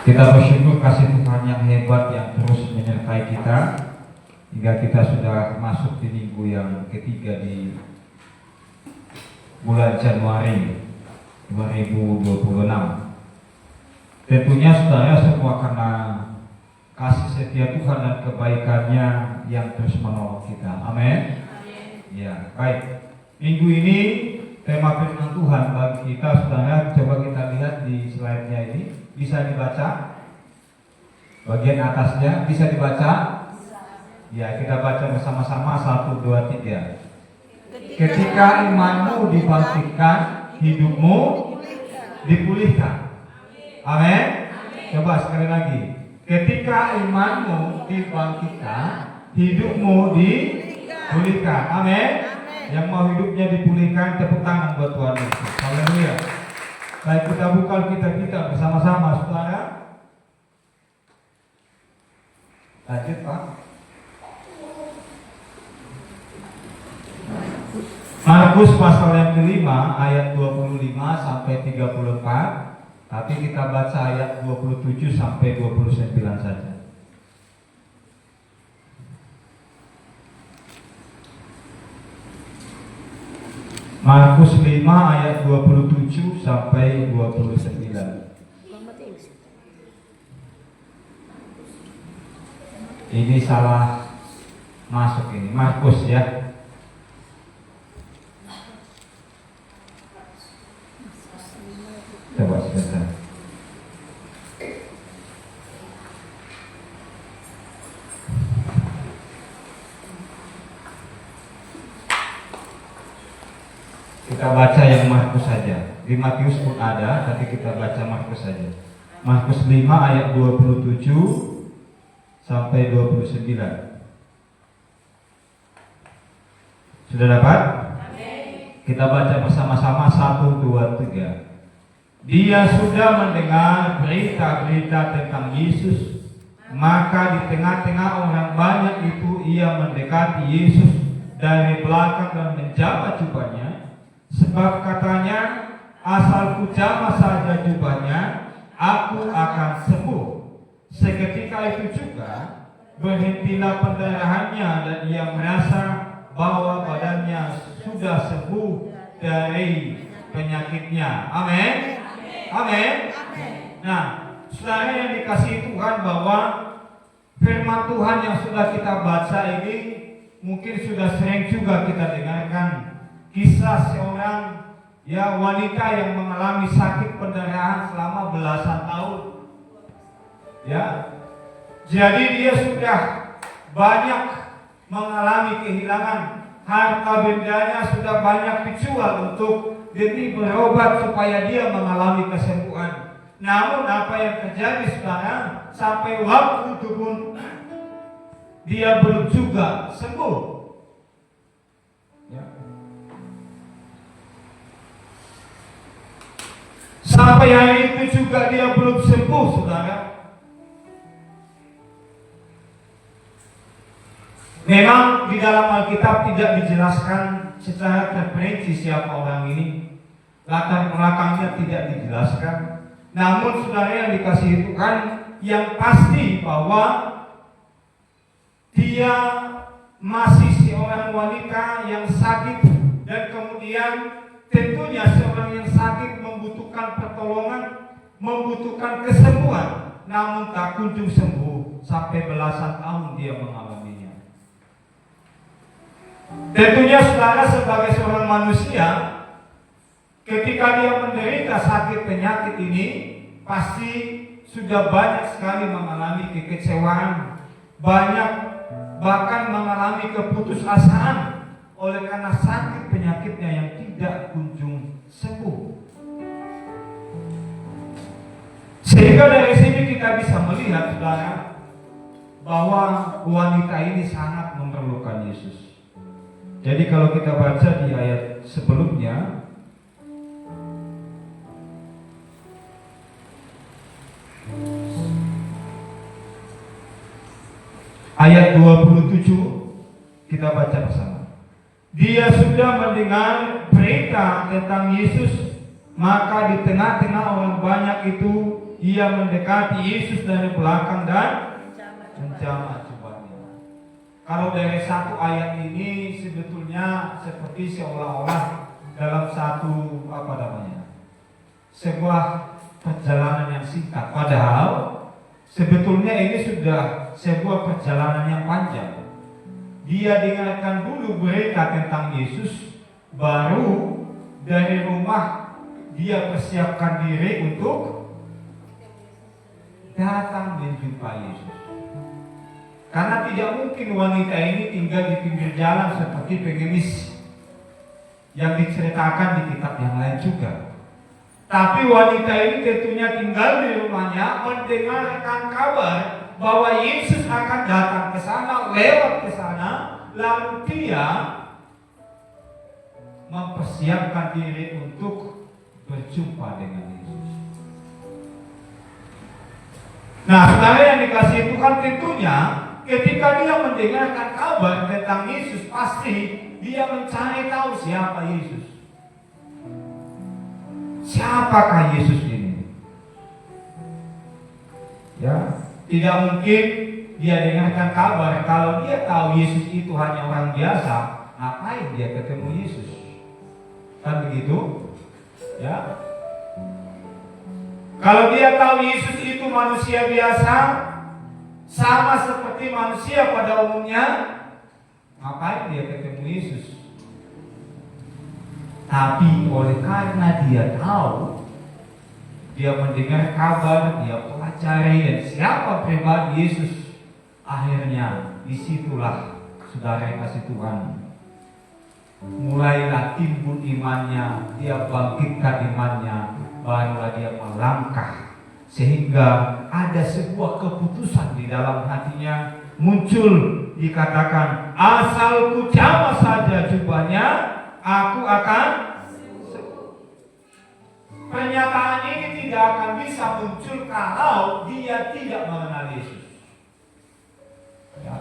Kita bersyukur kasih Tuhan yang hebat yang terus menyertai kita hingga kita sudah masuk di minggu yang ketiga di bulan Januari 2026. Tentunya saudara semua karena kasih setia Tuhan dan kebaikannya yang terus menolong kita. Amin. Ya, baik. Minggu ini tema firman Tuhan bagi kita, saudara, coba kita lihat di slide-nya ini. Bisa dibaca? Bagian atasnya bisa dibaca? Ya, kita baca bersama-sama 1, 2, 3. Ketika imanmu dibangkitkan, hidupmu dipulihkan. Amin. Coba sekali lagi. Ketika imanmu dibangkitkan, hidupmu dipulihkan. Amin. Yang mau hidupnya dipulihkan, tepuk tangan buat Tuhan Yesus. Haleluya. Baik, kita buka kita bersama-sama, saudara. Lanjut, Pak. Markus pasal yang kelima ayat 25 sampai 34. Tapi kita baca ayat 27 sampai 29 saja. Markus 5 ayat 27 sampai 29. Ini salah masuk ini. Markus ya. Coba sebentar. Kita baca yang Markus saja. Di Matius pun ada, tapi kita baca Markus saja. Markus 5 ayat 27 sampai 29. Sudah dapat? Kita baca bersama-sama 1, 2, 3. Dia sudah mendengar berita-berita tentang Yesus, maka di tengah-tengah orang banyak itu ia mendekati Yesus dari belakang dan menjamah jubahnya. Sebab katanya, asalku jamah saja jubahnya, aku akan sembuh. Seketika itu juga berhentilah pendarahannya dan ia merasa bahwa badannya sudah sembuh dari penyakitnya. Amin. Amin. Nah, saudara yang dikasihi Tuhan, bahwa firman Tuhan yang sudah kita baca ini mungkin sudah sering juga kita dengarkan. Kisah seorang wanita yang mengalami sakit pendarahan selama belasan tahun. Ya. Jadi dia sudah banyak mengalami kehilangan harta bendanya, sudah banyak dijual untuk demi berobat supaya dia mengalami kesembuhan. Namun apa yang terjadi sekarang, sampai waktu itu pun dia belum juga sembuh. Ya. Sampai hari itu juga dia belum sembuh, saudara. Memang di dalam Alkitab tidak dijelaskan secara terperinci siapa orang ini. Latar belakangnya tidak dijelaskan. Namun saudara yang dikasihi Tuhan, yang pasti bahwa dia masih seorang wanita yang sakit, dan kemudian tentunya seorang yang sakit membutuhkan pertolongan, membutuhkan kesembuhan, namun tak kunjung sembuh sampai belasan tahun dia mengalaminya. Tentunya saudara sebagai seorang manusia, ketika dia menderita sakit penyakit ini, pasti sudah banyak sekali mengalami kekecewaan, banyak bahkan mengalami keputusasaan oleh karena sakit penyakitnya yang tidak kunjung sembuh. Sehingga dari sini kita bisa melihat, saudara, bahwa wanita ini sangat memerlukan Yesus. Jadi kalau kita baca di ayat sebelumnya, ayat 27, kita baca bersama. Dia sudah mendengar berita tentang Yesus, maka di tengah-tengah orang banyak itu ia mendekati Yesus dari belakang dan menjamah jubahnya. Kalau dari satu ayat ini sebetulnya seperti seolah-olah dalam satu sebuah perjalanan yang singkat, padahal sebetulnya ini sudah sebuah perjalanan yang panjang. Dia dengarkan dulu berita tentang Yesus, baru dari rumah dia persiapkan diri untuk datang menjumpai Yesus. Karena tidak mungkin wanita ini tinggal di pinggir jalan seperti pengemis yang diceritakan di kitab yang lain juga. Tapi wanita ini tentunya tinggal di rumahnya, mendengarkan kabar bahwa Yesus akan datang ke sana, lewat ke sana, lalu dia mempersiapkan diri untuk berjumpa dengan Yesus. Nah, saudara yang dikasihi Tuhan, tentunya ketika dia mendengarkan kabar tentang Yesus, pasti dia mencari tahu siapa Yesus. Siapakah Yesus ini? Ya, tidak mungkin dia dengarkan kabar kalau dia tahu Yesus itu hanya orang biasa, ngapain dia ketemu Yesus? Kan begitu? Ya. Kalau dia tahu Yesus itu manusia biasa, sama seperti manusia pada umumnya, ngapain dia ketemu Yesus? Tapi oleh karena dia tahu, dia mendengar kabar, dia pelajari dan siapa pribadi Yesus, akhirnya disitulah saudara yang kasih Tuhan, mulailah timbul imannya, dia bangkitkan imannya, barulah dia melangkah sehingga ada sebuah keputusan di dalam hatinya muncul, dikatakan, asalku jamah saja jubahnya, aku akan sembuh. Pernyataan ini tidak akan bisa muncul kalau dia tidak mengenal Yesus. Ya.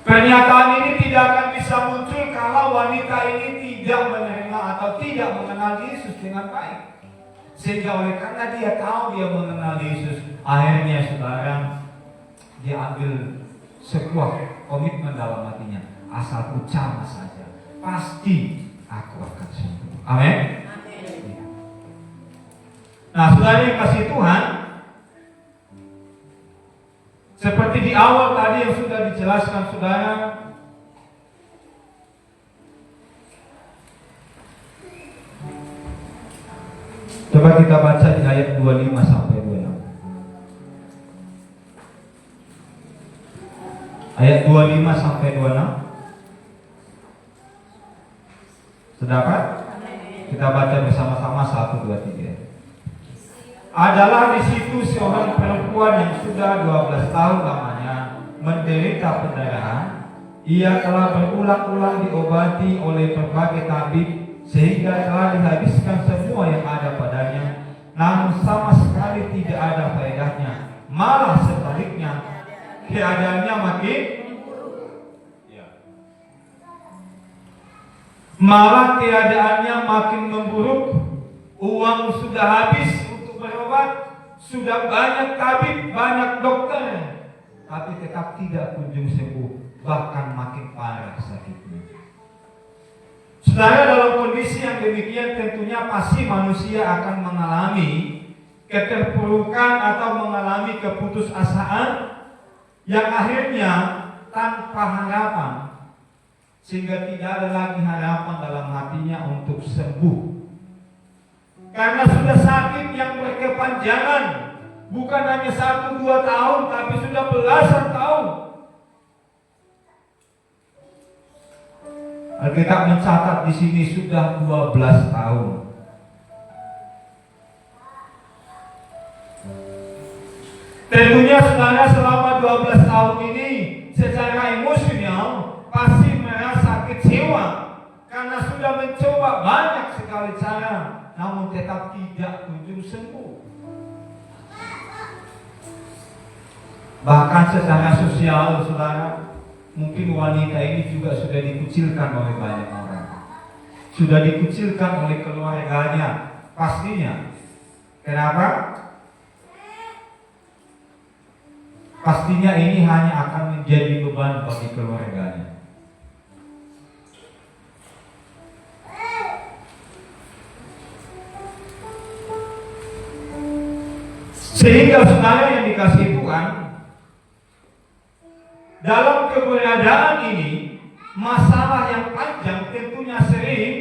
Pernyataan ini tidak akan bisa muncul kalau wanita ini tidak menerima atau tidak mengenal Yesus dengan baik. Sehingga oleh karena dia tahu dia mengenal Yesus, akhirnya saudara, dia ambil sebuah komitmen dalam hatinya, asalku jamah saja, pasti aku akan sembuh. Amin. Nah, saudara yang kasih Tuhan, seperti di awal tadi yang sudah dijelaskan saudara, coba kita baca di ayat 25 sampai 26. Ayat 25 sampai 26. Sudah dapat? Kita baca bersama-sama 1, 2, 3. Adalah di situ seorang perempuan yang sudah 12 tahun lamanya menderita pendarahan. Ia telah berulang-ulang diobati oleh berbagai tabib sehingga telah dihabiskan semua yang ada padanya, namun sama sekali tidak ada faedahnya. Malah sebaliknya, keadaannya makin memburuk. Uang sudah habis untuk berobat, sudah banyak tabib, banyak dokter, tapi tetap tidak kunjung sembuh, bahkan makin parah sakitnya. Saudara, dalam kondisi yang demikian tentunya pasti manusia akan mengalami keterpurukan atau mengalami keputusasaan yang akhirnya tanpa harapan, sehingga tidak ada lagi harapan dalam hatinya untuk sembuh. Karena sudah sakit yang berkepanjangan, bukan hanya 1-2 tahun, tapi sudah belasan tahun. Alkitab mencatat di sini sudah 12 tahun. Tentunya saudara selama 12 tahun ini secara emosional pasti merasa kecewa karena sudah mencoba banyak sekali cara, namun tetap tidak kunjung sembuh. Bahkan secara sosial saudara, mungkin wanita ini juga sudah dikucilkan oleh banyak orang, sudah dikucilkan oleh keluarganya pastinya. Kenapa? Pastinya ini hanya akan menjadi beban bagi keluarganya. Sehingga saudara yang dikasihi Tuhan, dalam keberadaan ini, masalah yang panjang tentunya sering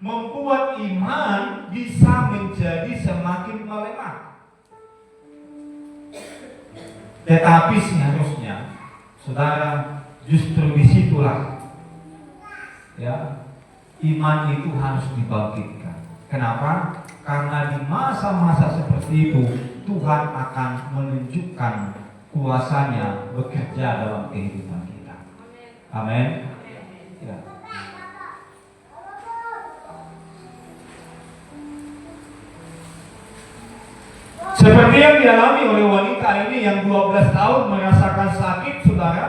membuat iman bisa menjadi semakin melemah. Tetapi seharusnya, saudara, justru disitulah ya, iman itu harus dibangkitkan. Kenapa? Karena di masa-masa seperti itu Tuhan akan menunjukkan kuasanya bekerja dalam kehidupan kita. Amin. Ya. Seperti yang dialami oleh wanita ini yang 12 tahun merasakan sakit, saudara.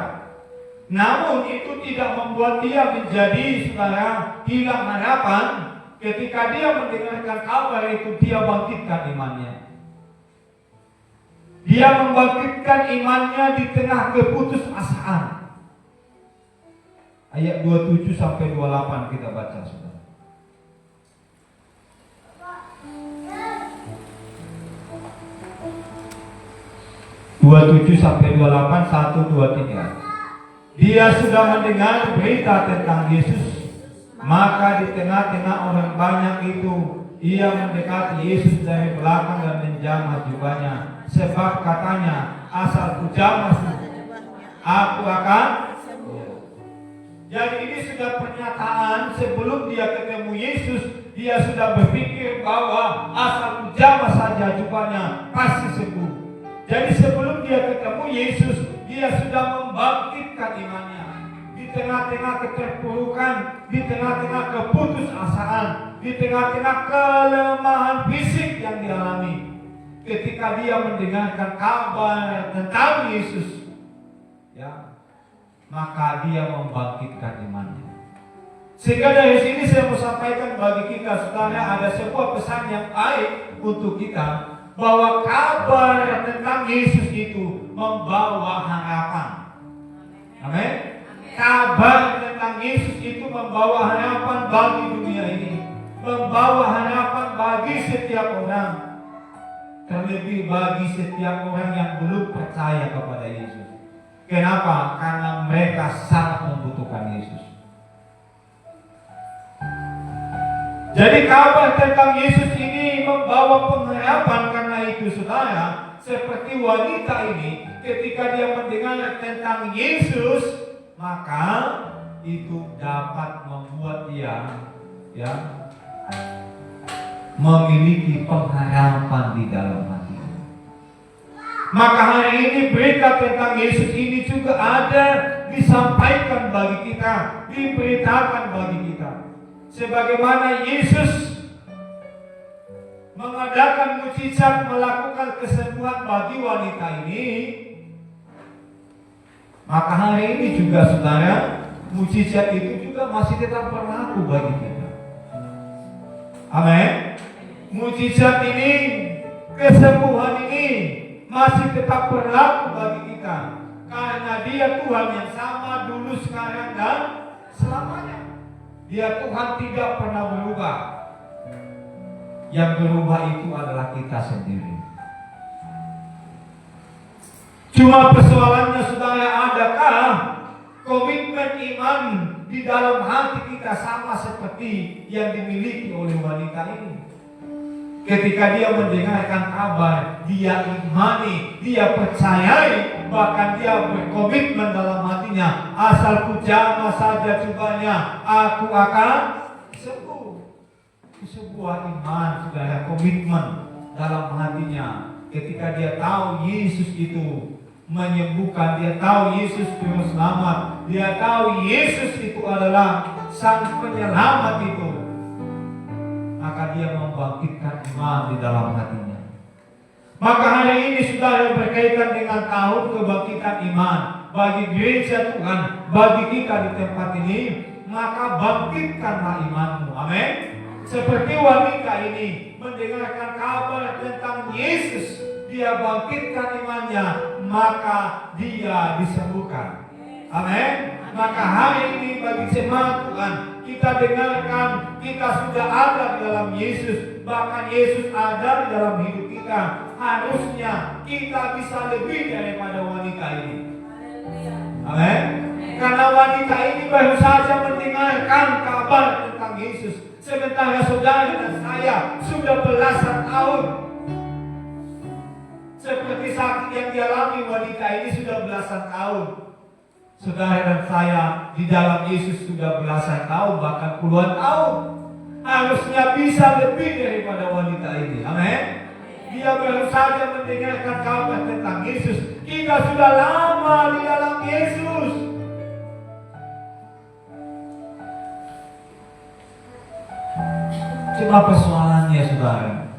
Namun itu tidak membuat dia menjadi, saudara, hilang harapan. Ketika dia mendengarkan kabar itu, dia bangkitkan imannya. Dia membangkitkan imannya di tengah keputusasaan. Ayat 27 sampai 28 kita baca, saudara. sampai 28, 1, 2, 3. Dia sudah mendengar berita tentang Yesus. Maka di tengah-tengah orang banyak itu, ia mendekati Yesus dari belakang dan menjamah jubahnya. Sebab katanya, asalku jamah aku akan. Jadi ini sudah pernyataan sebelum dia ketemu Yesus. Dia sudah berpikir bahwa asalku jamah saja jubahnya pasti sembuh. Jadi sebelum dia ketemu Yesus, dia sudah membangkitkan imannya. Di tengah-tengah keterpurukan, di tengah-tengah keputusasaan, di tengah-tengah kelemahan fisik yang dialami, ketika dia mendengarkan kabar tentang Yesus, ya, maka dia membangkitkan imannya. Sehingga dari sini saya mau sampaikan bagi kita, saudara, ada sebuah pesan yang baik untuk kita, bahwa kabar tentang Yesus itu membawa harapan. Amin. Kabar tentang Yesus itu membawa harapan bagi dunia ini, membawa harapan bagi setiap orang, terlebih bagi setiap orang yang belum percaya kepada Yesus. Kenapa? Karena mereka sangat membutuhkan Yesus. Jadi kabar tentang Yesus ini membawa pengharapan. Karena itu, saudara, seperti wanita ini, ketika dia mendengar tentang Yesus, maka itu dapat membuat dia, ya, memiliki pengharapan di dalam hati. Maka hari ini berita tentang Yesus ini juga ada disampaikan bagi kita, diberitakan bagi kita. Sebagaimana Yesus mengadakan mukjizat, melakukan kesembuhan bagi wanita ini, maka hari ini juga, saudara, mukjizat itu juga masih tetap berlaku bagi kita. Amin. Mukjizat ini, kesembuhan ini masih tetap berlaku bagi kita, karena Dia Tuhan yang sama dulu, sekarang, dan selamanya. Dia Tuhan tidak pernah berubah. Yang berubah itu adalah kita sendiri. Cuma persoalannya, saudara, adakah komitmen iman di dalam hati kita sama seperti yang dimiliki oleh wanita ini? Ketika dia mendengarkan kabar, dia imani, dia percayai, bahkan dia berkomitmen dalam hatinya, asalku jamah saja jubahnya, aku akan sembuh. Sebuah iman, saudara, komitmen dalam hatinya. Ketika dia tahu Yesus itu menyembuhkan, dia tahu Yesus juru selamat, dia tahu Yesus itu adalah sang penyelamat itu, maka dia membangkitkan iman di dalam hatinya. Maka hari ini, saudara, berkaitan dengan tahun kebangkitan iman bagi gereja Tuhan, bagi kita di tempat ini, maka bangkitkanlah imanmu. Amin. Seperti wanita ini mendengarkan kabar tentang Yesus, dia bangkitkan imannya, maka dia disembuhkan. Amin. Maka hari ini bagi jemaat Tuhan, kita dengarkan kita sudah ada di dalam Yesus, bahkan Yesus ada di dalam hidup kita. Harusnya kita bisa lebih daripada wanita ini. Amin. Karena wanita ini baru saja mendengarkan kabar tentang Yesus, sementara saudara dan saya sudah belasan tahun. Seperti sakit yang dialami wanita ini sudah belasan tahun. Saudara dan saya di dalam Yesus sudah belasan tahun, bahkan puluhan tahun. Harusnya bisa lebih daripada wanita ini. Amin. Dia baru saja mendengarkan kabar tentang Yesus. Kita sudah lama di dalam Yesus. Cuma persoalannya, saudara,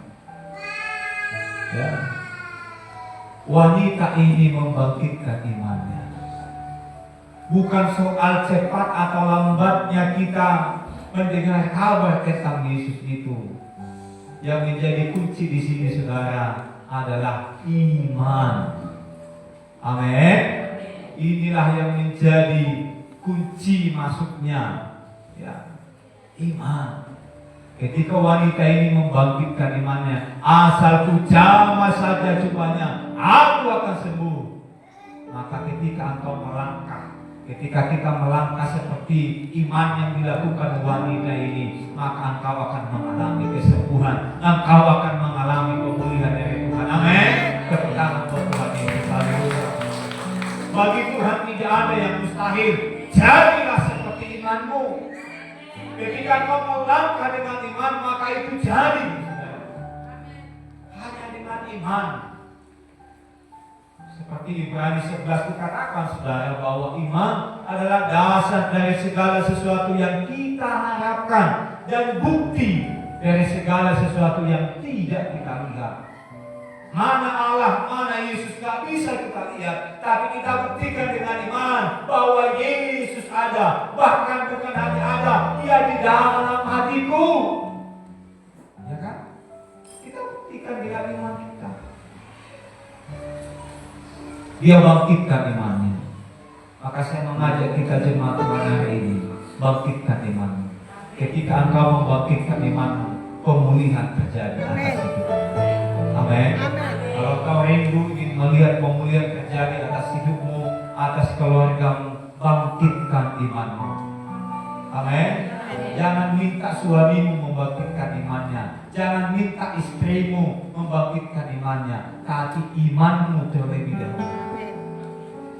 ya, wanita ini membangkitkan imannya. Bukan soal cepat atau lambatnya kita mendengar kabar tentang Yesus itu. Yang menjadi kunci di sini, saudara, adalah iman. Amin. Inilah yang menjadi kunci masuknya, ya, iman. Ketika wanita ini membangkitkan imannya, asalku jamah saja cupanya, aku akan sembuh. Maka ketika engkau melangkah, ketika kita melangkah seperti iman yang dilakukan wanita ini, maka engkau akan mengalami kesembuhan, engkau akan mengalami pemulihan dari Tuhan. Amin. Kepada Tuhan Yesus. Haleluya. Bagi Tuhan tidak ada yang mustahil. Jadilah seperti imanmu. Ketika kau melangkah dengan iman, maka itu jadi. Hanya dengan iman. Seperti Ibrani 11 dikatakan, saudara, bahwa iman adalah dasar dari segala sesuatu yang kita harapkan dan bukti dari segala sesuatu yang tidak kita lihat. Mana Allah, mana Yesus gak bisa kita lihat, tapi kita buktikan dengan iman bahwa Yesus ada. Bahkan bukan hanya ada, dia di dalam hatiku. Ya kan? Kita buktikan dengan iman kita. Dia bangkitkan imannya. Maka saya mengajak kita jemaat Tuhan hari ini, bangkitkan imanmu. Ketika engkau membangkitkan imanmu, pemulihan terjadi atas hidupmu. Amin. Kalau kau rindu ingin melihat pemulihan terjadi atas hidupmu, atas keluargamu, bangkitkan imanmu. Amin. Jangan minta suamimu membangkitkan imannya, jangan minta istrimu membangkitkan imannya, tapi imanmu terlebih dahulu.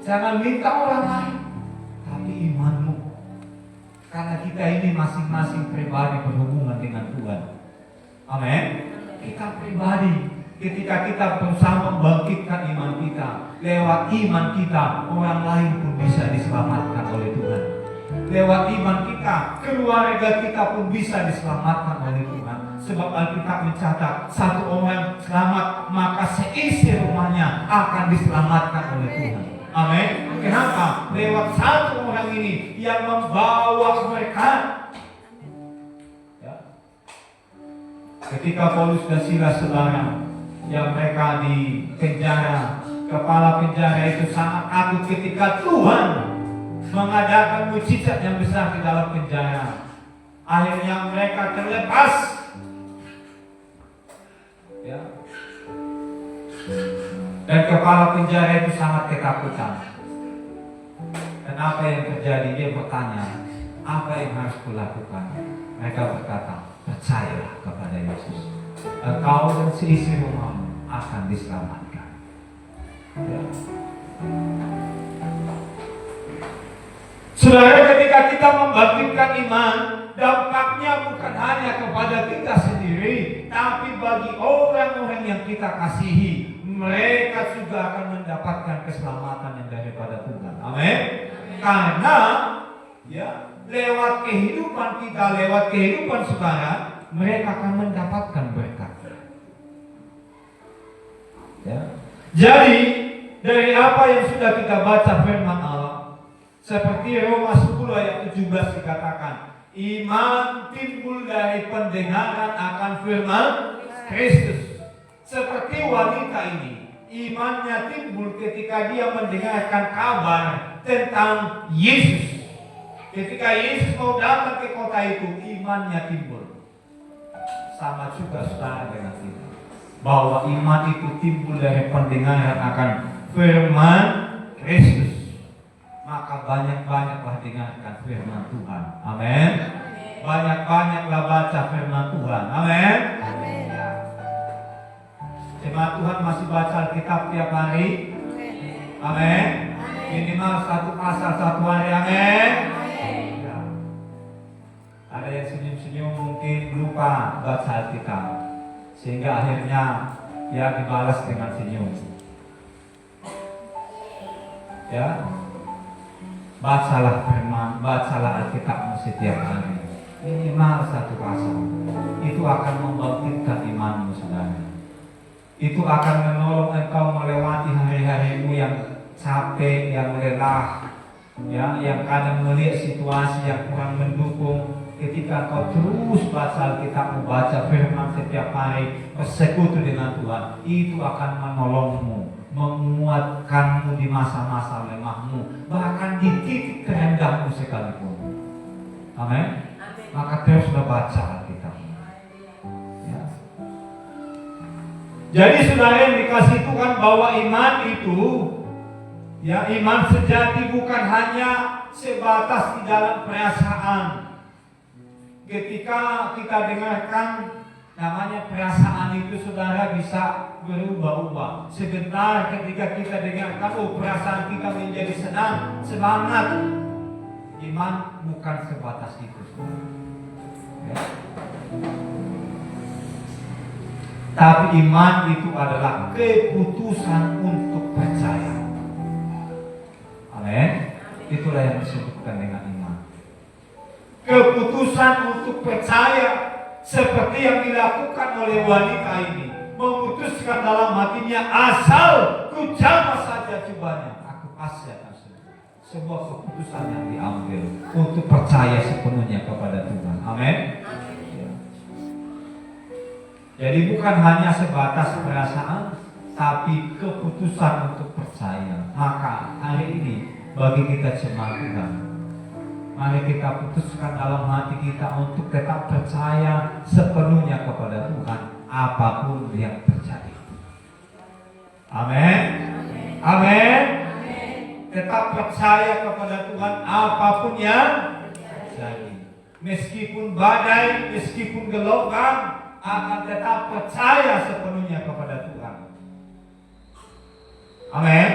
Jangan minta orang lain, tapi imanmu. Karena kita ini masing-masing pribadi berhubungan dengan Tuhan. Amin. Kita pribadi, ketika kita berusaha membangkitkan iman kita, lewat iman kita orang lain pun bisa diselamatkan oleh Tuhan. Lewat iman kita, keluarga kita pun bisa diselamatkan oleh Tuhan. Sebab Alkitab mencatat, satu orang selamat, maka seisi rumahnya akan diselamatkan oleh Tuhan. Amin. Kenapa? Lewat satu orang ini yang membawa berkat. Ya. Ketika Paulus dan Silas, saudara, yang mereka di penjara, kepala penjara itu sangat takut ketika Tuhan mengadakan mujizat yang besar di dalam penjara. Akhirnya mereka terlepas. Ya. Dan kepala penjara itu sangat ketakutan. Dan apa yang terjadi? Dia bertanya, apa yang harus kulakukan? Mereka berkata, percayalah kepada Yesus. Engkau dan seisi rumahmu akan diselamatkan. Ya. Saudara, ketika kita membangkitkan iman, dampaknya bukan hanya kepada kita sendiri, tapi bagi orang-orang yang kita kasihi. Mereka juga akan mendapatkan keselamatan yang daripada Tuhan. Amin. Karena ya, lewat kehidupan kita, lewat kehidupan saudara, mereka akan mendapatkan berkat. Ya. Jadi dari apa yang sudah kita baca firman Allah, seperti Roma 10 ayat 17 dikatakan, Iman timbul dari pendengaran akan firman Kristus. Seperti wanita ini, imannya timbul ketika dia mendengarkan kabar tentang Yesus. Ketika Yesus mau datang ke kota itu, imannya timbul. Sama juga saudara dengan kita, bahwa iman itu timbul dari pendengaran akan firman Kristus. Maka banyak-banyaklah dengarkan firman Tuhan. Amin. Banyak-banyaklah baca firman Tuhan. Amin. Jemaat Tuhan masih baca Alkitab tiap hari. Amin. Minimal 1 pasal 1 hari. Amin. Ya. Ada yang senyum-senyum mungkin lupa baca Alkitab, sehingga akhirnya ya dibalas dengan senyum. Ya. Bacalah firman, bacalah Alkitabmu setiap hari. Minimal 1 pasal. Itu akan membangkitkan imanmu, saudara. Itu akan menolong engkau melewati hari-harimu yang capek, yang lelah, ya, yang kadang melihat situasi yang kurang mendukung. Ketika kau terus baca Alkitabmu, baca firman setiap hari, bersekutu dengan Tuhan, itu akan menolongmu, menguatkanmu di masa-masa lemahmu, bahkan di titik terendahmu sekalipun. Amin. Maka teruslah baca Alkitab. Ya. Jadi saudara yang dikasih Tuhan, bahwa iman itu, ya, iman sejati bukan hanya sebatas di dalam perasaan. Ketika kita dengarkan namanya perasaan itu, saudara, bisa berubah-ubah. Sebentar ketika kita dengarkan, oh, perasaan kita menjadi senang, semangat. Iman bukan sebatas itu, ya. Tapi iman itu adalah keputusan untuk percaya. Amin. Itulah yang disebutkan dengan iman. Keputusan untuk percaya, seperti yang dilakukan oleh wanita ini, memutuskan dalam hatinya, asal ku jamah saja cobanya, aku pasti akan sembuh. Sebuah keputusan yang diambil untuk percaya sepenuhnya kepada Tuhan. Amin. Ya. Jadi bukan hanya sebatas perasaan, tapi keputusan untuk percaya. Maka hari ini bagi kita jemaat Tuhan, mari kita putuskan dalam hati kita untuk tetap percaya sepenuhnya kepada Tuhan, apapun yang terjadi. Amin. Amin. Tetap percaya kepada Tuhan apapun yang terjadi. Meskipun badai, meskipun gelombang, akan tetap percaya sepenuhnya kepada Tuhan. Amin.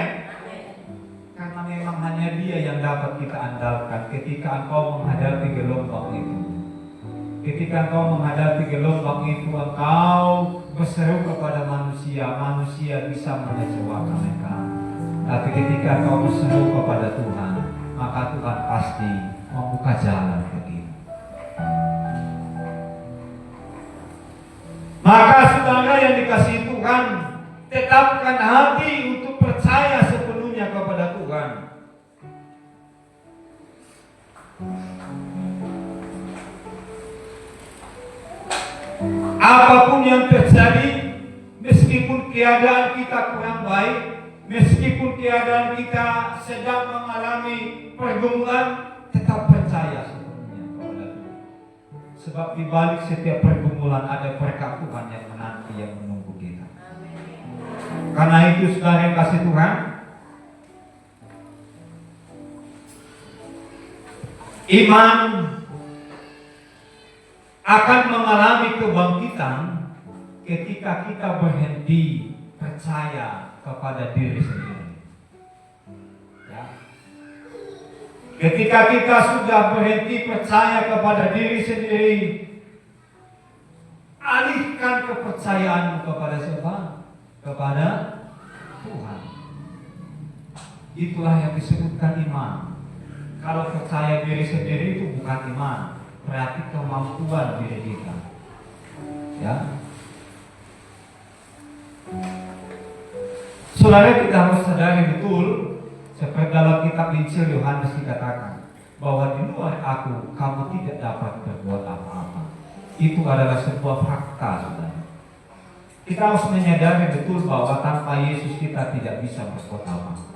Karena memang hanya Dia yang dapat kita andalkan ketika engkau menghadapi gelombang itu. Ketika engkau menghadapi gelombang itu, engkau berseru kepada manusia, manusia bisa mengecewakan engkau. Tapi ketika engkau berseru kepada Tuhan, maka Tuhan pasti membuka jalan bagimu. Maka saudara yang dikasihi Tuhan, tetapkan hati untuk percaya sepenuhnya kepada Tuhan. Apapun yang terjadi, meskipun keadaan kita kurang baik, meskipun keadaan kita sedang mengalami pergumulan, tetap percaya sepenuhnya kepada Tuhan. Sebab di balik setiap pergumulan ada berkat Tuhan yang menanti, yang menunggu kita. Karena itu saudara yang kasih Tuhan, iman akan mengalami kebangkitan ketika kita berhenti percaya kepada diri sendiri. Ya. Ketika kita sudah berhenti percaya kepada diri sendiri, alihkan kepercayaanmu kepada siapa? Kepada Tuhan. Itulah yang disebutkan iman. Kalau percaya diri sendiri itu bukan iman, berarti kemampuan diri kita. Ya. Saudara, kita harus sadari betul, seperti dalam kitab Injil Yohanes dikatakan, bahwa di luar aku kamu tidak dapat berbuat apa-apa. Itu adalah sebuah fakta, saudara. Kita harus menyadari betul bahwa tanpa Yesus kita tidak bisa berbuat apa-apa.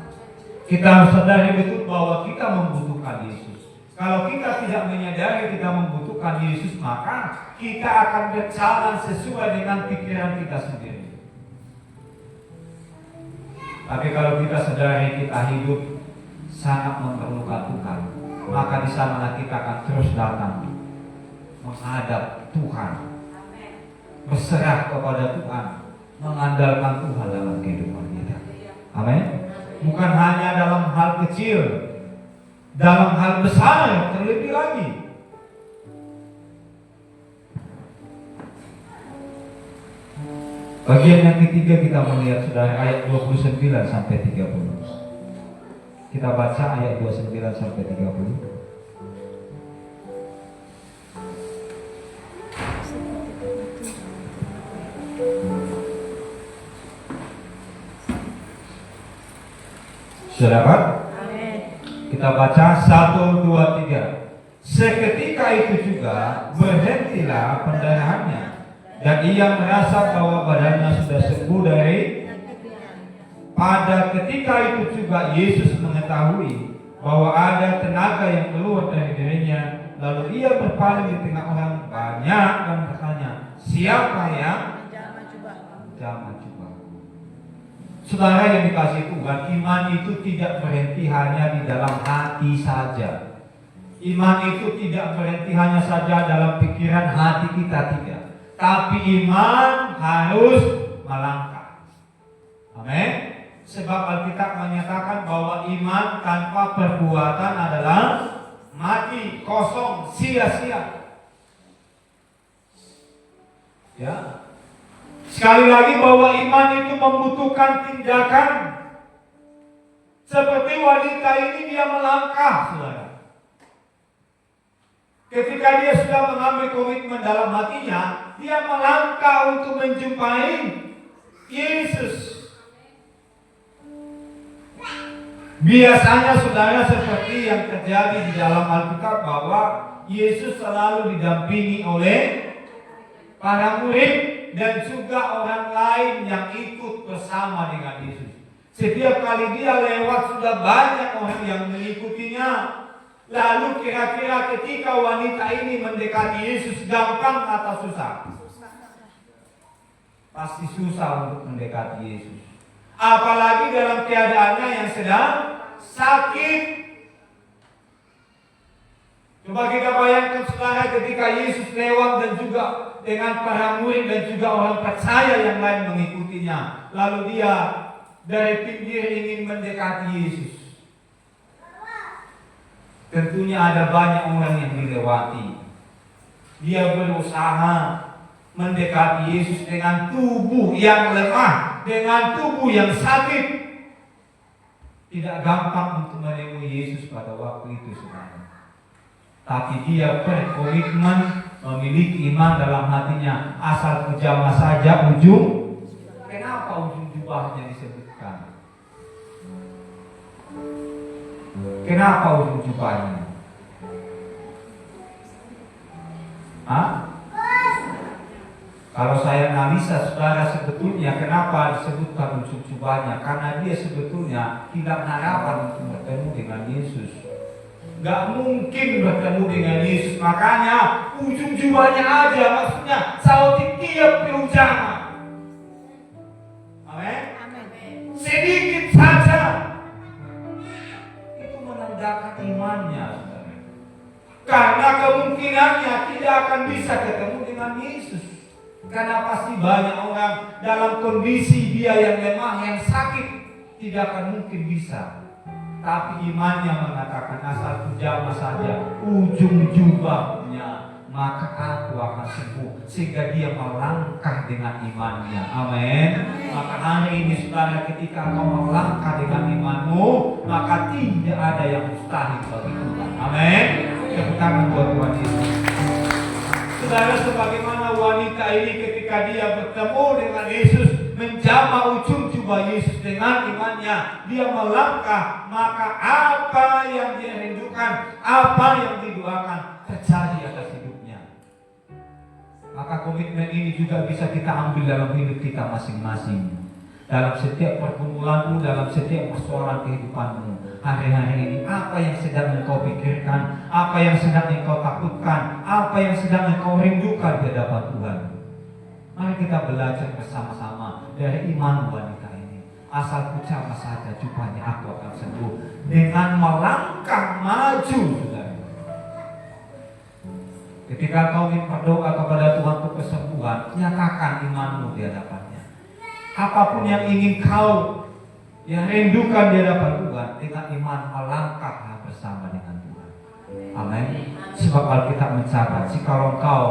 Kita harus sadari betul bahwa kita membutuhkan Yesus. Kalau kita tidak menyadari kita membutuhkan Yesus, maka kita akan berjalan sesuai dengan pikiran kita sendiri. Tapi kalau kita sadari kita hidup sangat memerlukan Tuhan, maka di sana kita akan terus datang menghadap Tuhan, berserah kepada Tuhan, mengandalkan Tuhan dalam kehidupan kita. Amin. Bukan hanya dalam hal kecil, dalam hal besar terlebih lagi. Bagian yang ketiga kita melihat saudara ayat 29 sampai 30. Kita baca ayat 29 sampai 30. Sudah dapat? Kita baca 1, 2, 3. Seketika itu juga berhentilah pendarahannya, dan ia merasa bahwa badannya sudah sembuh dari. Pada ketika itu juga Yesus mengetahui bahwa ada tenaga yang keluar dari dirinya. Lalu ia berpaling di tengah orang banyak dan bertanya, siapa yang menjamah jubahku? Saudara yang dikasihi Tuhan, iman itu tidak berhenti hanya di dalam hati saja. Iman itu tidak berhenti hanya saja dalam pikiran hati kita, tidak. Tapi iman harus melangkah. Amin. Sebab Alkitab menyatakan bahwa iman tanpa perbuatan adalah mati, kosong, sia-sia. Ya. Sekali lagi bahwa iman itu membutuhkan tindakan. Seperti wanita ini dia melangkah, saudara. Ketika dia sudah mengambil komitmen dalam hatinya, dia melangkah untuk menjumpai Yesus. Biasanya saudara seperti yang terjadi di dalam Alkitab bahwa Yesus selalu didampingi oleh para murid dan juga orang lain yang ikut bersama dengan Yesus. Setiap kali dia lewat sudah banyak orang yang mengikutinya. Lalu kira-kira ketika wanita ini mendekati Yesus, gampang atau susah? Pasti susah untuk mendekati Yesus. Apalagi dalam keadaannya yang sedang sakit. Coba kita bayangkan saudara ketika Yesus lewat dan juga dengan para murid dan juga orang percaya yang lain mengikutinya. Lalu dia dari pinggir ingin mendekati Yesus. Tentunya ada banyak orang yang dilewati. Dia berusaha mendekati Yesus dengan tubuh yang lemah, dengan tubuh yang sakit. Tidak gampang untuk menemui Yesus pada waktu itu, saudara. Tapi dia berkomitmen, memiliki iman dalam hatinya. Asal kejamah saja ujung. Kenapa ujung jubahnya disebutkan? Kenapa ujung jubahnya? Kalau saya analisa saudara, sebetulnya kenapa disebutkan ujung jubahnya? Karena dia sebetulnya tidak harapan untuk bertemu dengan Yesus. Gak mungkin bertemu dengan Yesus, makanya ujung jubahnya aja, maksudnya sautik tiap perujangan. Amin. Sedikit saja itu menandakan imannya, saudara. Karena kemungkinannya tidak akan bisa ketemu dengan Yesus. Karena pasti banyak orang dalam kondisi dia yang lemah, yang sakit, tidak akan mungkin bisa. Tapi imannya mengatakan asal jamah saja ujung jubahnya, maka aku akan sembuh. Sehingga dia melangkah dengan imannya. Amin. Maka hari ini saudara, ketika kau melangkah dengan imanmu, maka tidak ada yang mustahil bagi Tuhan. Amin. Tepuk tangan buat Tuhan Yesus. Saudara, sebagaimana wanita ini ketika dia bertemu dengan Yesus, menjamah ujung jubahnya, jubah Yesus dengan imannya, dia melangkah, maka apa yang dia rindukan, apa yang didoakan terjadi atas hidupnya. Maka komitmen ini juga bisa kita ambil dalam hidup kita masing-masing. Dalam setiap pergumulanmu, dalam setiap persoalan kehidupanmu hari-hari ini, apa yang sedang engkau pikirkan, apa yang sedang engkau takutkan, apa yang sedang engkau rindukan di hadapan Tuhan. Mari kita belajar bersama-sama dari iman wanita ini. Asal ucap saja jubahnya, aku akan sembuh. Dengan melangkah maju, saudara. Ketika kau berdoa kepada Tuhan untuk kesembuhan, nyatakan imanmu di hadapannya. Apapun yang ingin kau rindukan di hadapan Tuhan, dengan iman melangkah bersama dengan Tuhan. Amin. Sebab Alkitab mencatat, jikalau engkau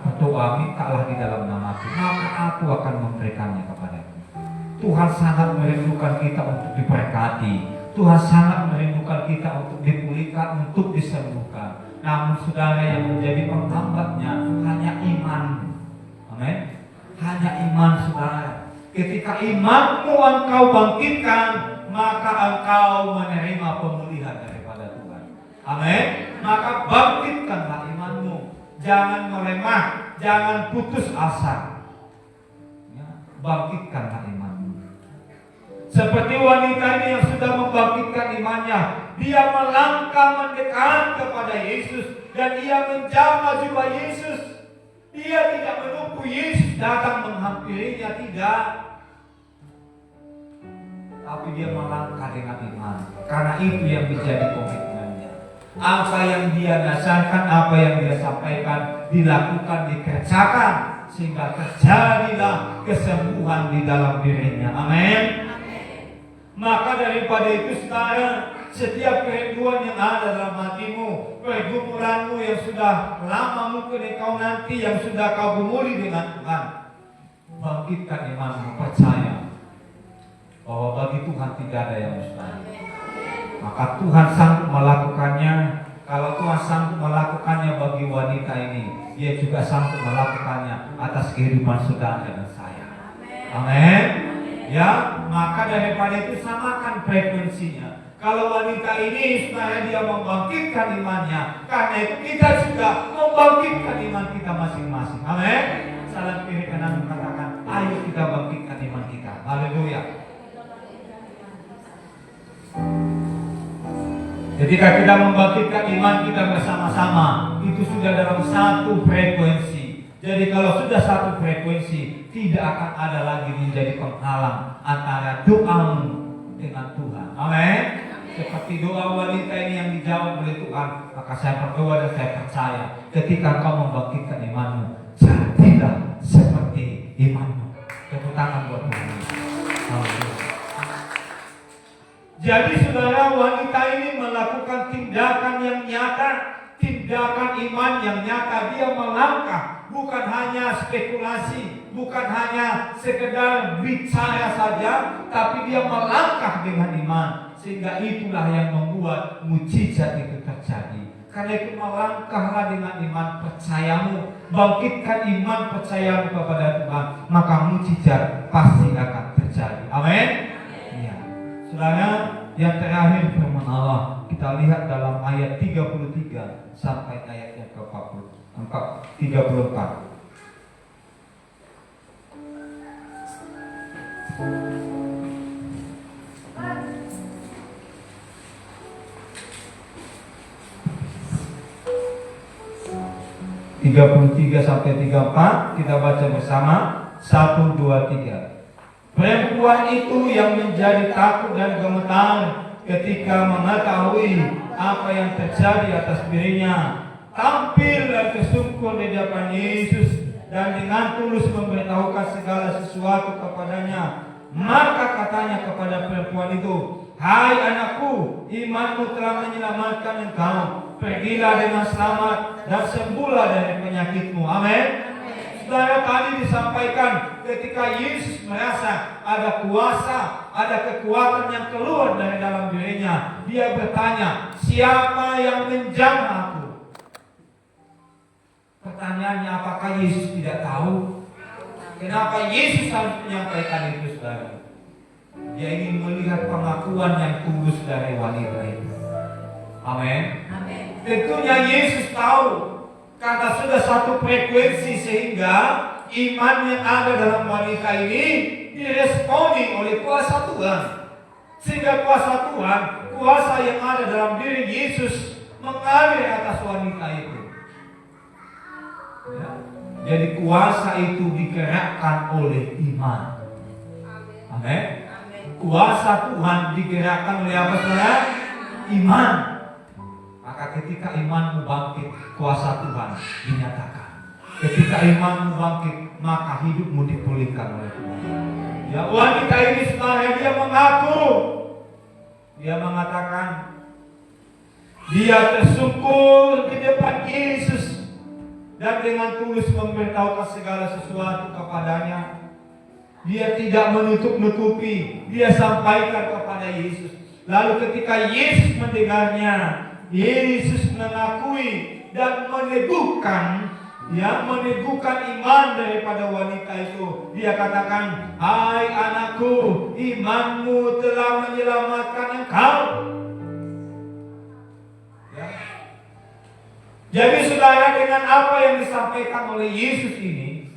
berdoa, mintalah di dalam namaku, maka aku akan memberikannya kepadamu. Tuhan sangat merindukan kita untuk diberkati. Tuhan sangat merindukan kita untuk dipulihkan, untuk disembuhkan. Namun saudara, yang menjadi penghambatnya hanya iman. Amin. Hanya iman, saudara. Ketika imanmu engkau bangkitkan, maka engkau menerima pemulihan daripada Tuhan. Amin. Maka bangkitkanlah imanmu. Jangan melemah, jangan putus asa. Bangkitkanlah imanmu. Seperti wanita ini yang sudah membangkitkan imannya, dia melangkah mendekat kepada Yesus dan ia menjamah jubah Yesus. Dia tidak menunggu Yesus datang menghampirinya, tidak. Tapi dia melangkah dengan iman. Karena itu yang menjadi komitmennya. Apa yang dia dasarkan, apa yang dia sampaikan, dilakukan, dikerjakan, sehingga terjadilah kesembuhan di dalam dirinya. Amin. Maka daripada itu, saudara, setiap kerinduan yang ada dalam hatimu, pergumulanmu yang sudah lama mungkin engkau nanti, yang sudah kau gumuli dengan Tuhan, bangkitkan imanmu, percaya bahwa bagi Tuhan tidak ada yang mustahil. Maka Tuhan sanggup melakukannya. Kalau Tuhan sanggup melakukannya bagi wanita ini, Dia juga sanggup melakukannya atas kehidupan saudara dan saya. Amin. Ya, maka daripada itu samakan frekuensinya. Kalau wanita ini sebenarnya dia membangkitkan imannya, karena itu kita juga membangkitkan iman kita masing-masing. Amin. Salam kiri kanan katakan, ayo kita bangkitkan iman kita. Haleluya. Ketika kita membangkitkan iman kita bersama-sama, itu sudah dalam satu frekuensi. Jadi kalau sudah satu frekuensi, tidak akan ada lagi menjadi penghalang antara doamu dengan Tuhan. Amin. Seperti doa wanita ini yang dijawab oleh Tuhan, maka saya berdoa dan saya percaya ketika kau membangkitkan imanmu, jadilah seperti imanmu. Tepuk tangan buat Tuhan. Jadi saudara, wanita ini melakukan tindakan yang nyata, tindakan iman yang nyata. Dia melangkah, bukan hanya spekulasi, bukan hanya sekedar bicara saja, tapi dia melangkah dengan iman. Sehingga itulah yang membuat mujizat itu terjadi. Karena itu melangkahlah dengan iman, percayamu, bangkitkan iman percayamu kepada Tuhan, maka mujizat pasti akan terjadi. Amin. Iya. Saudara, yang terakhir firman Allah kita lihat dalam ayat 33 sampai ayat yang ke-34. 33 sampai 34 kita baca bersama. 1, 2, 3. Perempuan itu yang menjadi takut dan gemetar ketika mengetahui apa yang terjadi atas dirinya, tampil dan tersungkur di depan Yesus dan dengan tulus memberitahukan segala sesuatu kepadanya. Maka katanya kepada perempuan itu, "Hai anakku, imanmu telah menyelamatkan engkau. Pergilah dengan selamat dan sembuhlah dari penyakitmu." Amin. Saudara, tadi disampaikan ketika Yesus merasa ada kuasa, ada kekuatan yang keluar dari dalam dirinya, dia bertanya, "Siapa yang menjamah aku?" Pertanyaannya, apakah Yesus tidak tahu? Kenapa Yesus harus menyampaikan itu, saudara? Dia ingin melihat pengakuan yang tulus dari wanita itu. Amin. Tentunya Yesus tahu, karena sudah satu frekuensi, sehingga iman yang ada dalam wanita ini diresponi oleh kuasa Tuhan. Sehingga kuasa Tuhan, kuasa yang ada dalam diri Yesus mengalir atas wanita itu. Ya. Jadi kuasa itu digerakkan oleh iman. Amin. Kuasa Tuhan digerakkan oleh apa, saudara? Iman. Maka ketika imanmu bangkit, kuasa Tuhan dinyatakan. Ketika imanmu bangkit, maka hidupmu dipulihkan oleh Tuhan. Ya, wanita ini sebenarnya dia mengaku, dia mengatakan, dia tersungkur di depan Yesus dan dengan tulus memberitahukan segala sesuatu kepadanya. Dia tidak menutup-nutupi, dia sampaikan kepada Yesus. Lalu ketika Yesus mendengarnya, Yesus mengakui dan meneguhkan iman daripada wanita itu. Dia katakan, hai anakku, imanmu telah menyelamatkan engkau. Ya. Jadi saudara, dengan apa yang disampaikan oleh Yesus ini,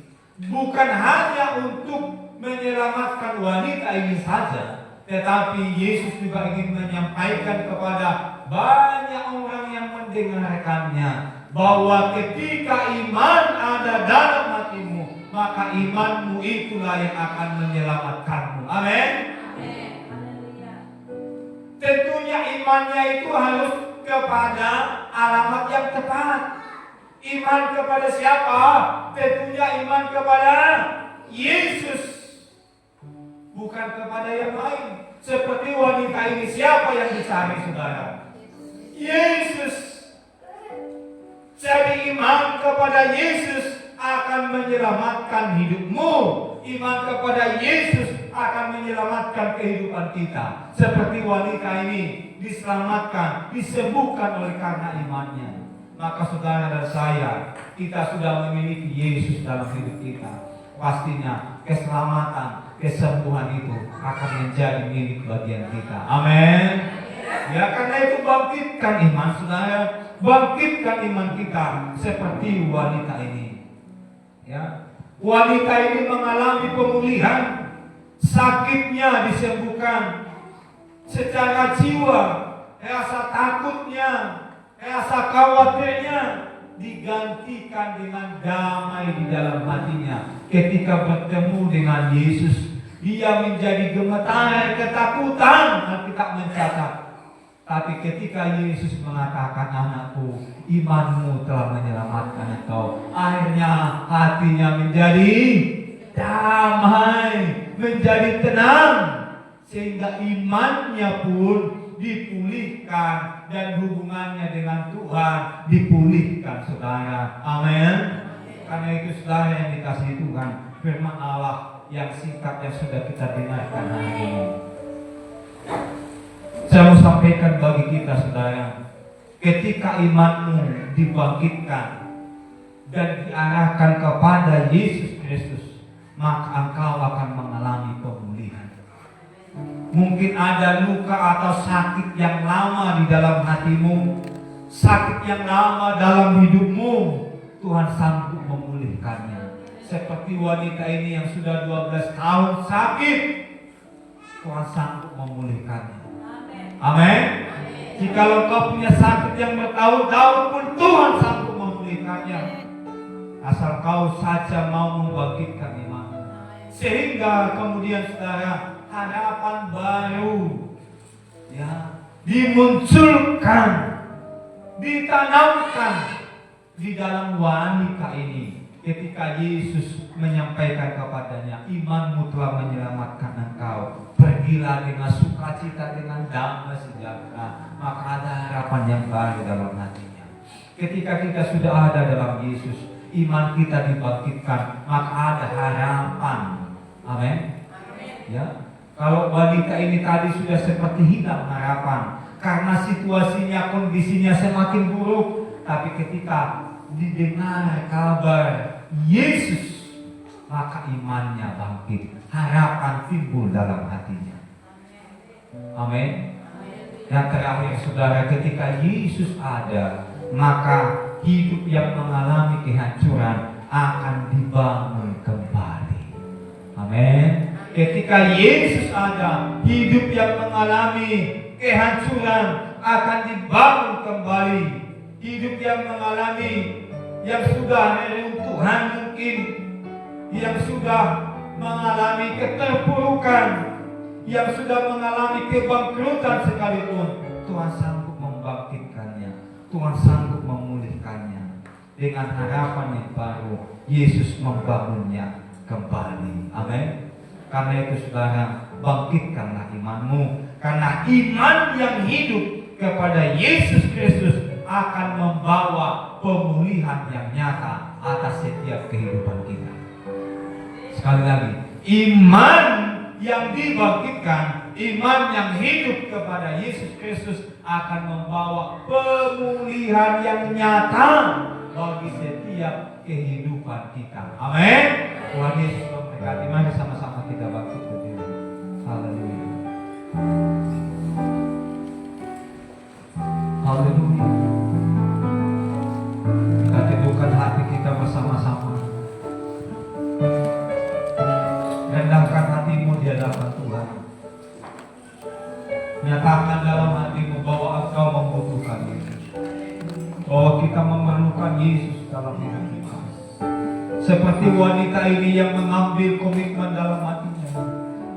bukan hanya untuk menyelamatkan wanita ini saja, tetapi Yesus juga ingin menyampaikan kepada banyak orang yang mendengarkannya bahwa ketika iman ada dalam hatimu, maka imanmu itulah yang akan menyelamatkanmu. Amin. Tentunya imannya itu harus kepada alamat yang tepat. Iman kepada siapa? Tentunya iman kepada Yesus, bukan kepada yang lain. Seperti wanita ini, siapa yang dicari, saudara? Yesus. Jadi iman kepada Yesus akan menyelamatkan hidupmu. Iman kepada Yesus akan menyelamatkan kehidupan kita. Seperti wanita ini diselamatkan, disembuhkan oleh karena imannya. Maka saudara dan saya, kita sudah memiliki Yesus dalam hidup kita. Pastinya keselamatan, kesembuhan itu akan menjadi milik bagian kita. Amin. Ya, karena itu bangkitkan iman, saudara. Bangkitkan iman kita seperti wanita ini. Ya, wanita ini mengalami pemulihan, sakitnya disembuhkan, secara jiwa, rasa takutnya, rasa khawatirnya digantikan dengan damai di dalam hatinya. Ketika bertemu dengan Yesus, dia menjadi gemetar, ketakutan, Alkitab mencatat. Tapi ketika Yesus mengatakan, anakku, imanmu telah menyelamatkan engkau, akhirnya hatinya menjadi damai, menjadi tenang, sehingga imannya pun dipulihkan dan hubungannya dengan Tuhan dipulihkan, saudara. Amin. Karena itu, saudara yang dikasihi Tuhan, firman Allah yang singkat yang sudah kita dengarkan hari ini, saya mau sampaikan bagi kita, saudara, ketika imanmu dibangkitkan dan diarahkan kepada Yesus Kristus, maka engkau akan mengalami pemulihan. Mungkin ada luka atau sakit yang lama di dalam hatimu, sakit yang lama dalam hidupmu, Tuhan sanggup memulihkannya. Seperti wanita ini yang sudah 12 tahun sakit, Tuhan sanggup memulihkannya. Amin. Jika kau punya sakit yang bertahun-tahun pun, Tuhan sanggup memulihkannya. Asal kau saja mau membangkitkan iman, sehingga kemudian, saudara, harapan baru ya dimunculkan, ditanamkan di dalam wanita ini. Ketika Yesus menyampaikan kepadanya, imanmu telah menyelamatkan engkau, pergilah dengan sukacita, dengan damai sejahtera, maka ada harapan yang baru dalam hatinya. Ketika kita sudah ada dalam Yesus, iman kita dibangkitkan, maka ada harapan. Amin. Ya. Kalau wanita ini tadi sudah seperti hilang harapan karena situasinya, kondisinya semakin buruk, tapi ketika didengar kabar Yesus, maka imannya bangkit, harapan timbul dalam hatinya. Amin. Yang terakhir saudara, ketika Yesus ada, maka hidup yang mengalami kehancuran akan dibangun kembali. Amin. Ketika Yesus ada, hidup yang mengalami kehancuran akan dibangun kembali. Hidup yang mengalami, yang sudah neruntuhan mungkin, yang sudah mengalami keterpurukan, yang sudah mengalami kebangkrutan sekalipun, Tuhan sanggup membangkitkannya, Tuhan sanggup memulihkannya. Dengan harapan yang baru, Yesus membangunnya kembali. Amin. Karena itu saudara, bangkitkanlah imanmu, karena iman yang hidup kepada Yesus Kristus akan membawa pemulihan yang nyata atas setiap kehidupan kita. Sekali lagi, iman yang dibangkitkan, iman yang hidup kepada Yesus Kristus akan membawa pemulihan yang nyata bagi setiap kehidupan kita. Amin. Tuhan Yesus memberkati. Mari sama-sama kita bangkit berdiri. Haleluya. Haleluya. Kita teduhkan hati kita bersama-sama. Rendahkan hatimu di hadapan Tuhan. Nyatakan dalam hatimu bahwa engkau membutuhkan Yesus, bahwa kita memerlukan Yesus dalam hidup kita. Seperti wanita ini yang mengambil komitmen dalam hatinya,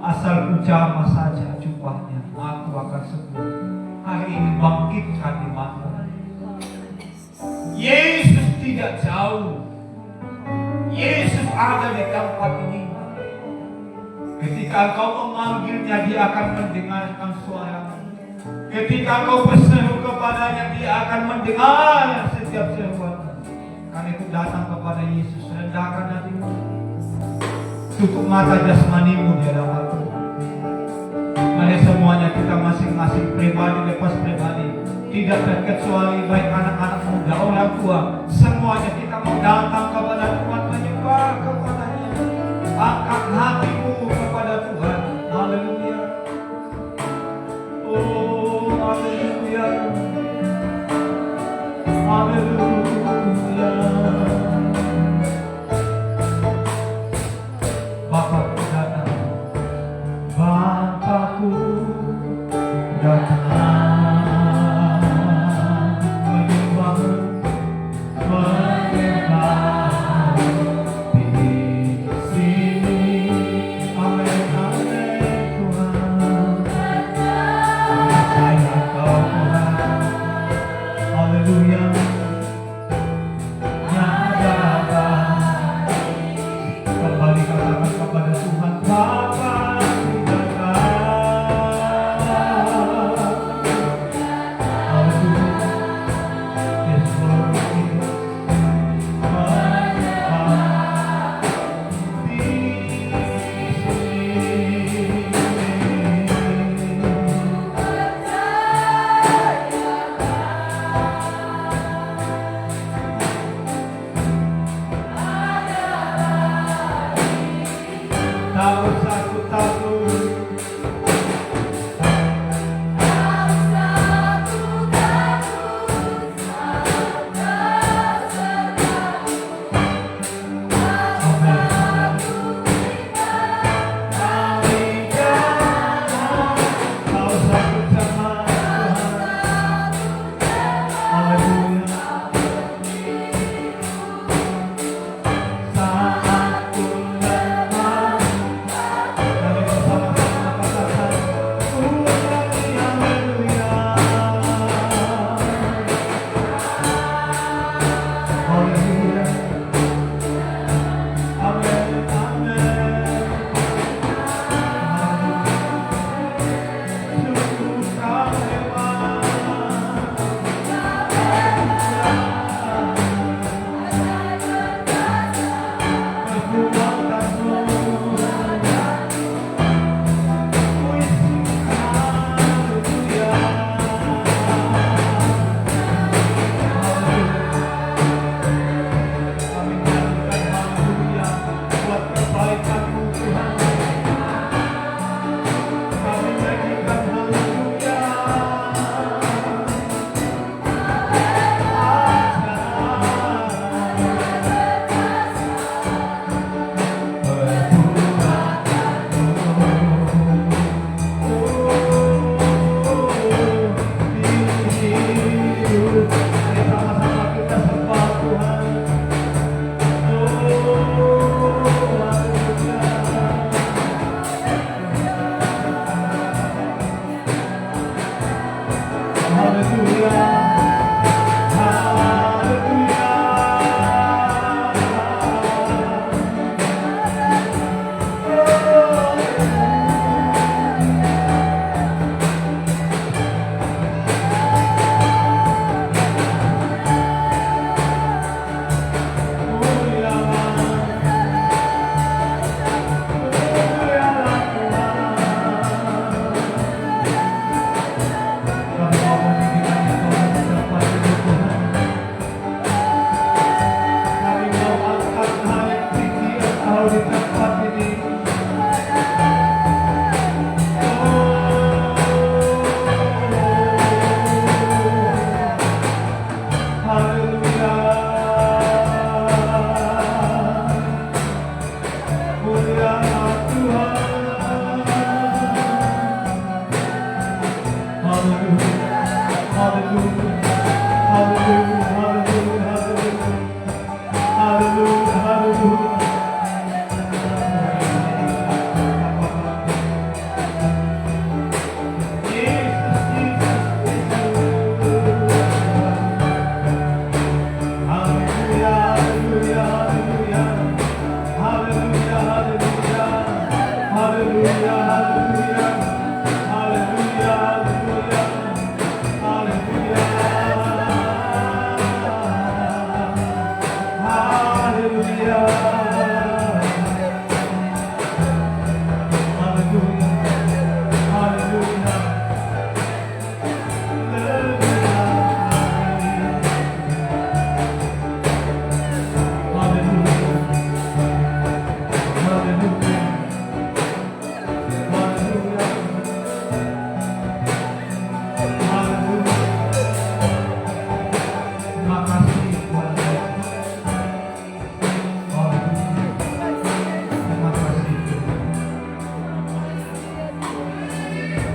asal ku jamah saja jubahnya, aku akan sembuh. Hari ini bangkitkan imanmu. Yesus tidak jauh. Yesus ada di tempat ini. Ketika kau memanggilnya, dia akan mendengarkan suaramu. Ketika kau berseru kepadanya, dia akan mendengar setiap seruanmu. Karena itu datang kepada Yesus, rendahkan hatimu, tutup mata jasmanimu di hadapan Tuhan. Mari semuanya kita masing-masing pribadi lepas pribadi, tidak terkecuali baik anak-anak muda, orang tua, semuanya kita mau datang kepada Tuhan, menyembah kepadanya. Angkat hatimu kepada Tuhan. Haleluya. Oh, haleluya. Haleluya. Bapakku datang, Bapakku datang.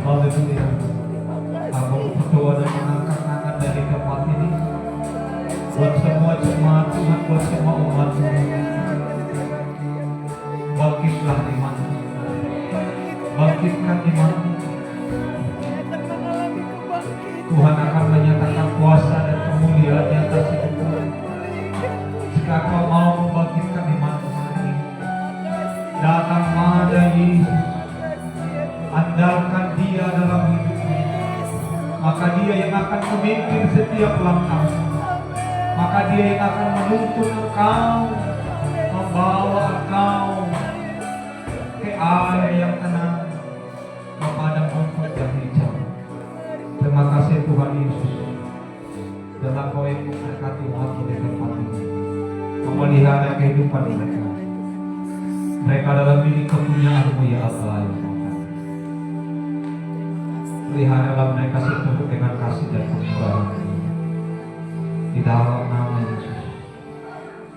Haleluya. Aku berdoa dan mengangkat tangan dari tempat ini buat semua jemaat Tuhan, buat semua umat Tuhan. Bangkitlah iman, bangkitkan iman. Tuhan akan menyatakan kuasa dan kemuliaan di atas hidupmu. Jika kau mau membangkitkan iman ini, datang pada Yesus, andalkan Dia dalam hidupmu, maka Dia yang akan memimpin setiap langkah, maka Dia yang akan menuntun engkau, membawa engkau ke air yang tenang, kepada rumput yang hijau. Terima kasih Tuhan Yesus, dalam Kau yang memberkati umat di tempat ini, memelihara kehidupan mereka. Mereka dalam milik kepunyaan-Mu ya Allah ya Tuhan. Peliharalah mereka sepenuh dengan kasih dan kemurahan. Di dalam nama Yesus,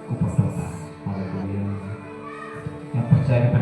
ku berdoa. Haleluya. Yang percaya